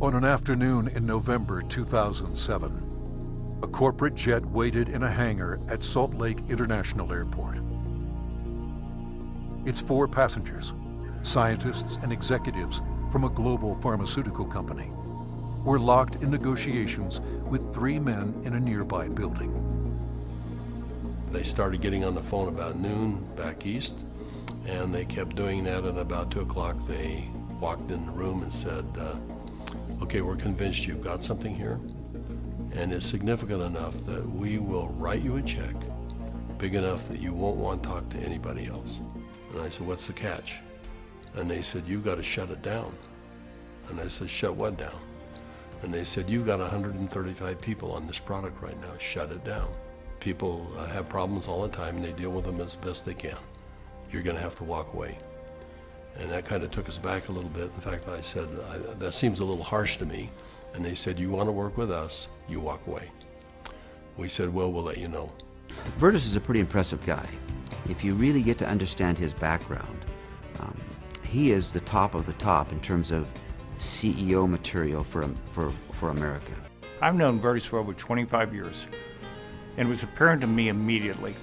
On an afternoon in November 2007, a corporate jet waited in a hangar at Salt Lake International Airport. Its 4 passengers, scientists and executives from a global pharmaceutical company, were locked in negotiations with 3 men in a nearby building. They started getting on the phone about noon back east, and they kept doing that, and about 2 o'clock they walked in the room and said, okay, we're convinced you've got something here, and it's significant enough that we will write you a check big enough that you won't want to talk to anybody else. And I said, what's the catch? And they said, you've got to shut it down. And I said, shut what down? And they said, you've got 135 people on this product right now, shut it down. People have problems all the time and they deal with them as best they can. You're gonna have to walk away. And that kind of took us back a little bit. In fact, I said, that seems a little harsh to me. And they said, you want to work with us, you walk away. We said, well, we'll let you know. Virtus is a pretty impressive guy. If you really get to understand his background, he is the top of the top in terms of CEO material for America. I've known Virtus for over 25 years, and it was apparent to me immediately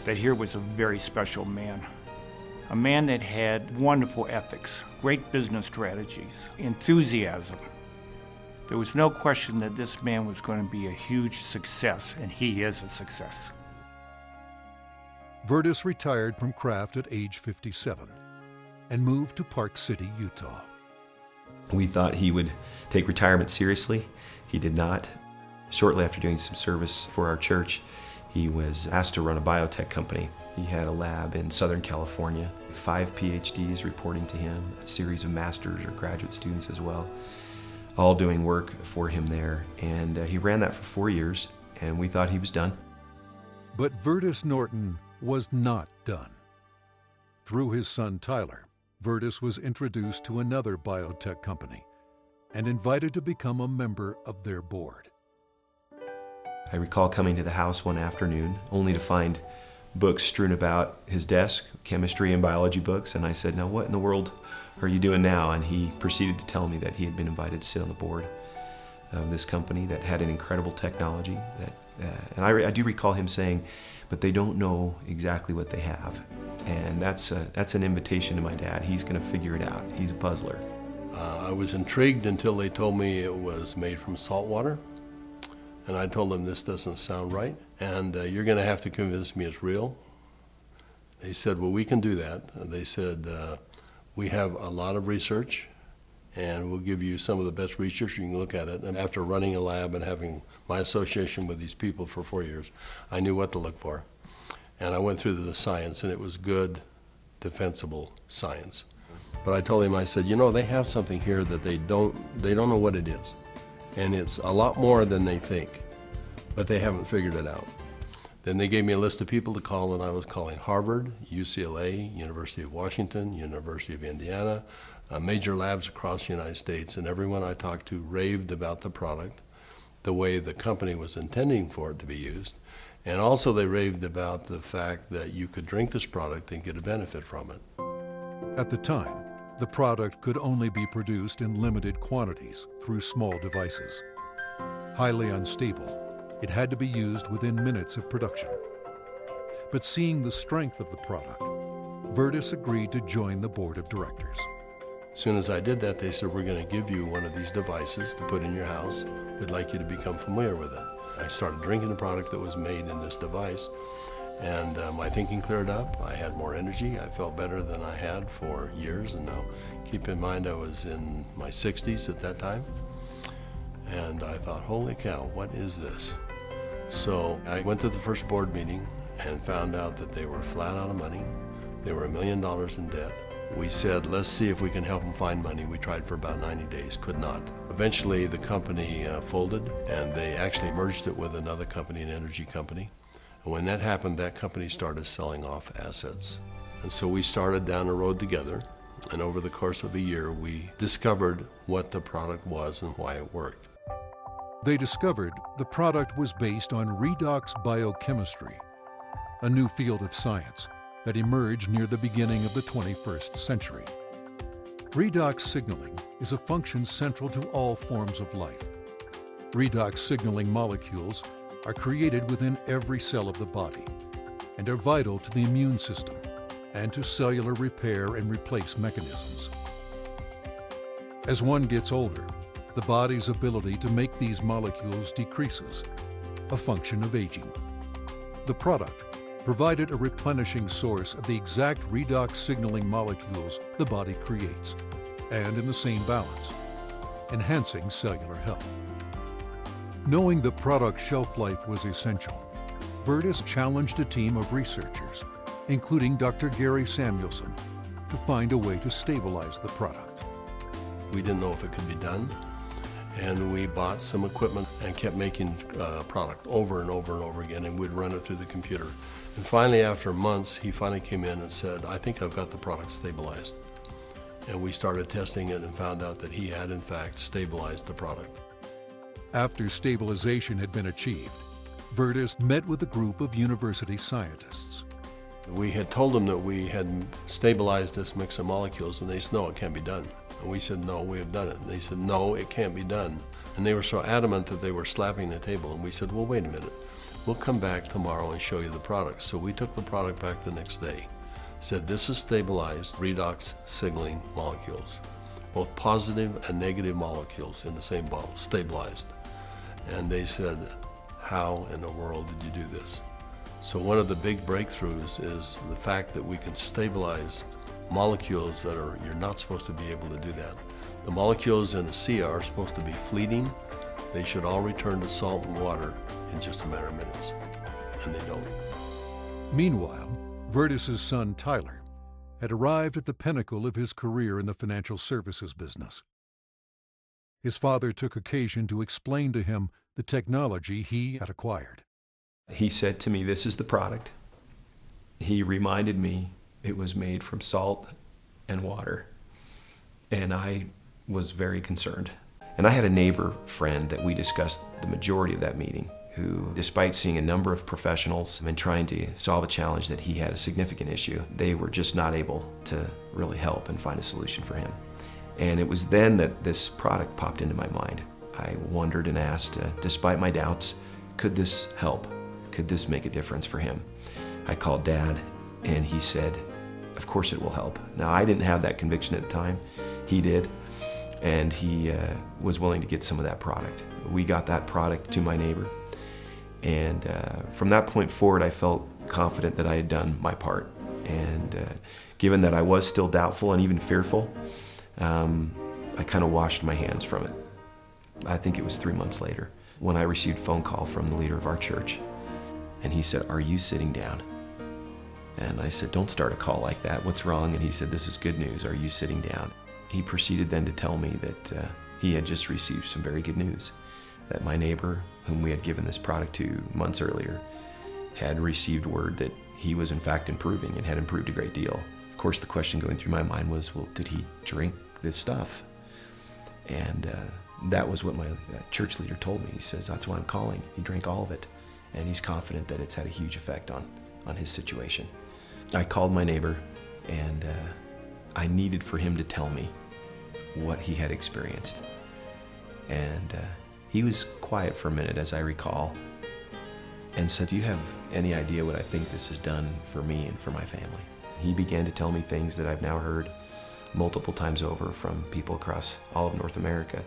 that here was a very special man. A man that had wonderful ethics, great business strategies, enthusiasm. There was no question that this man was going to be a huge success, and he is a success. Virtus retired from Kraft at age 57 and moved to Park City, Utah. We thought he would take retirement seriously. He did not. Shortly after doing some service for our church, he was asked to run a biotech company. He had a lab in Southern California, 5 PhDs reporting to him, a series of master's or graduate students as well, all doing work for him there. And he ran that for 4 years, and we thought he was done. But Virtus Norton was not done. Through his son Tyler, Virtus was introduced to another biotech company and invited to become a member of their board. I recall coming to the house one afternoon only to find books strewn about his desk, chemistry and biology books, and I said, now what in the world are you doing now? And he proceeded to tell me that he had been invited to sit on the board of this company that had an incredible technology. And I do recall him saying, but they don't know exactly what they have. And that's an invitation to my dad. He's going to figure it out. He's a puzzler. I was intrigued until they told me it was made from salt water. And I told them this doesn't sound right, and you're going to have to convince me it's real. They said, well, we can do that. They said, we have a lot of research, and we'll give you some of the best research. You can look at it. And after running a lab and having my association with these people for 4 years, I knew what to look for. And I went through the science, and it was good, defensible science. But I told him, I said, you know, they have something here that they don't know what it is. And it's a lot more than they think, but they haven't figured it out. Then they gave me a list of people to call, and I was calling Harvard, UCLA, University of Washington, University of Indiana, major labs across the United States, and everyone I talked to raved about the product, the way the company was intending for it to be used, and also they raved about the fact that you could drink this product and get a benefit from it. At the time, the product could only be produced in limited quantities through small devices. Highly unstable, it had to be used within minutes of production. But seeing the strength of the product, Virtus agreed to join the board of directors. As soon as I did that, they said, we're going to give you one of these devices to put in your house. We'd like you to become familiar with it. I started drinking the product that was made in this device, and my thinking cleared up. I had more energy. I felt better than I had for years. And now, keep in mind, I was in my 60s at that time. And I thought, holy cow, what is this? So I went to the first board meeting and found out that they were flat out of money. They were $1 million in debt. We said, let's see if we can help them find money. We tried for about 90 days, could not. Eventually, the company folded, and they actually merged it with another company, an energy company. And when that happened, that company started selling off assets. And so we started down the road together, and over the course of a year, we discovered what the product was and why it worked. They discovered the product was based on redox biochemistry, a new field of science that emerged near the beginning of the 21st century. Redox signaling is a function central to all forms of life. Redox signaling molecules are created within every cell of the body and are vital to the immune system and to cellular repair and replace mechanisms. As one gets older, the body's ability to make these molecules decreases, a function of aging. The product provided a replenishing source of the exact redox signaling molecules the body creates, and in the same balance, enhancing cellular health. Knowing the product's shelf life was essential, Virtus challenged a team of researchers, including Dr. Gary Samuelson, to find a way to stabilize the product. We didn't know if it could be done, and we bought some equipment and kept making product over and over and over again, and we'd run it through the computer. And finally, after months, he finally came in and said, "I think I've got the product stabilized." And we started testing it and found out that he had, in fact, stabilized the product. After stabilization had been achieved, Virtus met with a group of university scientists. We had told them that we had stabilized this mix of molecules, and they said, "No, it can't be done." And we said, "No, we have done it." And they said, "No, it can't be done." And they were so adamant that they were slapping the table. And we said, "Well, wait a minute. We'll come back tomorrow and show you the product." So we took the product back the next day, said, "This is stabilized redox signaling molecules, both positive and negative molecules in the same bottle, stabilized." And they said, "How in the world did you do this?" So one of the big breakthroughs is the fact that we can stabilize molecules that you're not supposed to be able to do that. The molecules in ASEA are supposed to be fleeting. They should all return to salt and water in just a matter of minutes, and they don't. Meanwhile, Virtus's son Tyler had arrived at the pinnacle of his career in the financial services business. His father took occasion to explain to him the technology he had acquired. He said to me, "This is the product." He reminded me it was made from salt and water, and I was very concerned. And I had a neighbor friend that we discussed the majority of that meeting, who, despite seeing a number of professionals and trying to solve a challenge that he had a significant issue, they were just not able to really help and find a solution for him. And it was then that this product popped into my mind. I wondered and asked, despite my doubts, could this help? Could this make a difference for him? I called Dad, and he said, "Of course it will help." Now, I didn't have that conviction at the time. He did, and he was willing to get some of that product. We got that product to my neighbor, and from that point forward, I felt confident that I had done my part. And given that I was still doubtful and even fearful, I kind of washed my hands from it. I think it was 3 months later when I received a phone call from the leader of our church, and he said, "Are you sitting down?" And I said, "Don't start a call like that. What's wrong?" And he said, "This is good news. Are you sitting down?" He proceeded then to tell me that he had just received some very good news, that my neighbor, whom we had given this product to months earlier, had received word that he was in fact improving and had improved a great deal. Of course, the question going through my mind was, well, did he drink this stuff? And that was what my church leader told me. He says, "That's why I'm calling. He drank all of it, and he's confident that it's had a huge effect on his situation." I called my neighbor, and I needed for him to tell me what he had experienced. And he was quiet for a minute, as I recall, and said, "Do you have any idea what I think this has done for me and for my family?" He began to tell me things that I've now heard multiple times over from people across all of North America,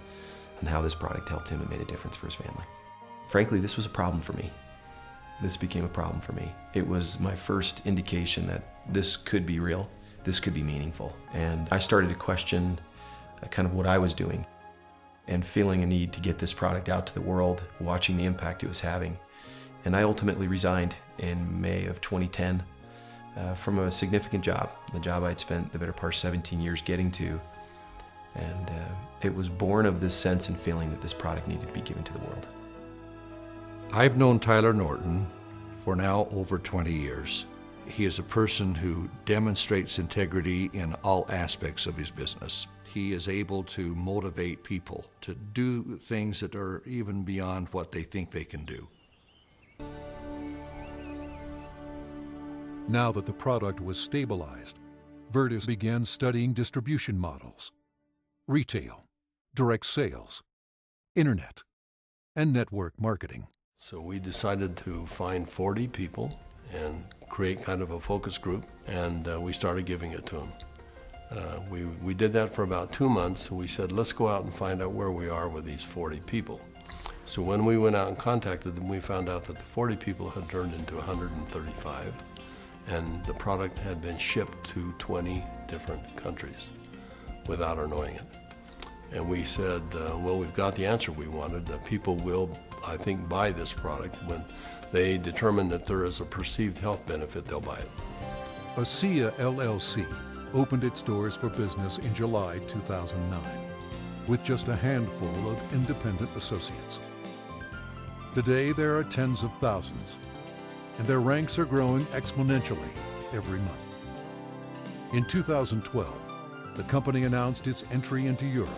and how this product helped him and made a difference for his family. Frankly, this was a problem for me. This became a problem for me. It was my first indication that this could be real, this could be meaningful. And I started to question kind of what I was doing, and feeling a need to get this product out to the world, watching the impact it was having. And I ultimately resigned in May of 2010 from a significant job, the job I'd spent the better part of 17 years getting to. And it was born of this sense and feeling that this product needed to be given to the world. I've known Tyler Norton for now over 20 years. He is a person who demonstrates integrity in all aspects of his business. He is able to motivate people to do things that are even beyond what they think they can do. Now that the product was stabilized, Virtus began studying distribution models. retail, direct sales, internet, and network marketing. So we decided to find 40 people and create kind of a focus group, and we started giving it to them. We did that for about 2 months, and we said, let's go out and find out where we are with these 40 people. So when we went out and contacted them, we found out that the 40 people had turned into 135, and the product had been shipped to 20 different countries without our knowing it. And we said, well, we've got the answer we wanted. People will, I think, buy this product. When they determine that there is a perceived health benefit, they'll buy it. ASEA LLC opened its doors for business in July 2009 with just a handful of independent associates. Today, there are tens of thousands, and their ranks are growing exponentially every month. In 2012, the company announced its entry into Europe,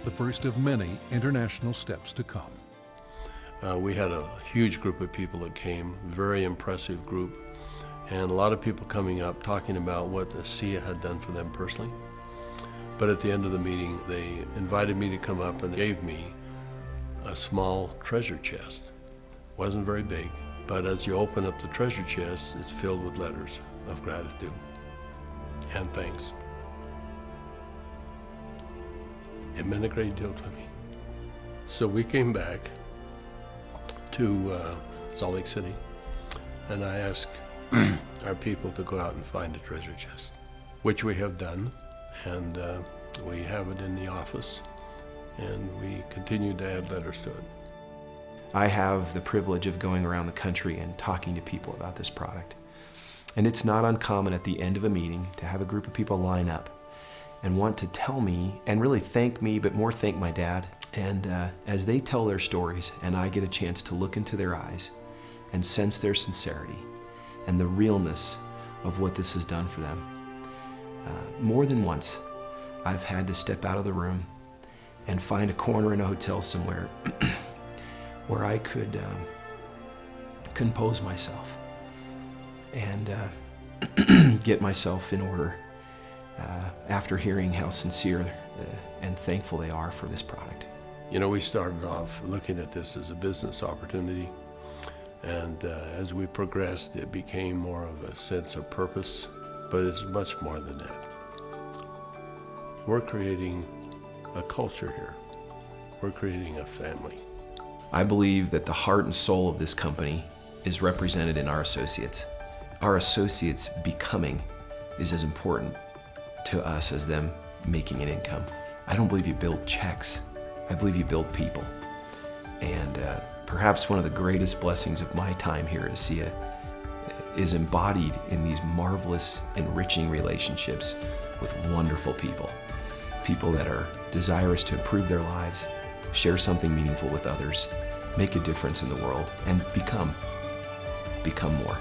the first of many international steps to come. We had a huge group of people that came, very impressive group, and a lot of people coming up talking about what ASEA had done for them personally. But at the end of the meeting, they invited me to come up and gave me a small treasure chest. Wasn't very big, but as you open up the treasure chest, it's filled with letters of gratitude and thanks. It meant a great deal to me. So we came back to Salt Lake City, and I asked our people to go out and find a treasure chest, which we have done, and we have it in the office, and we continue to add letters to it. I have the privilege of going around the country and talking to people about this product. And it's not uncommon at the end of a meeting to have a group of people line up and want to tell me and really thank me, but more thank my dad. And as they tell their stories and I get a chance to look into their eyes and sense their sincerity and the realness of what this has done for them, more than once I've had to step out of the room and find a corner in a hotel somewhere where I could compose myself and get myself in order after hearing how sincere and thankful they are for this product. You know, we started off looking at this as a business opportunity, and as we progressed, it became more of a sense of purpose, but it's much more than that. We're creating a culture here. We're creating a family. I believe that the heart and soul of this company is represented in our associates. Our associates becoming is as important to us as them making an income. I don't believe you build checks. I believe you build people. And perhaps one of the greatest blessings of my time here at ASEA is embodied in these marvelous, enriching relationships with wonderful people. People that are desirous to improve their lives, share something meaningful with others, make a difference in the world, and become more.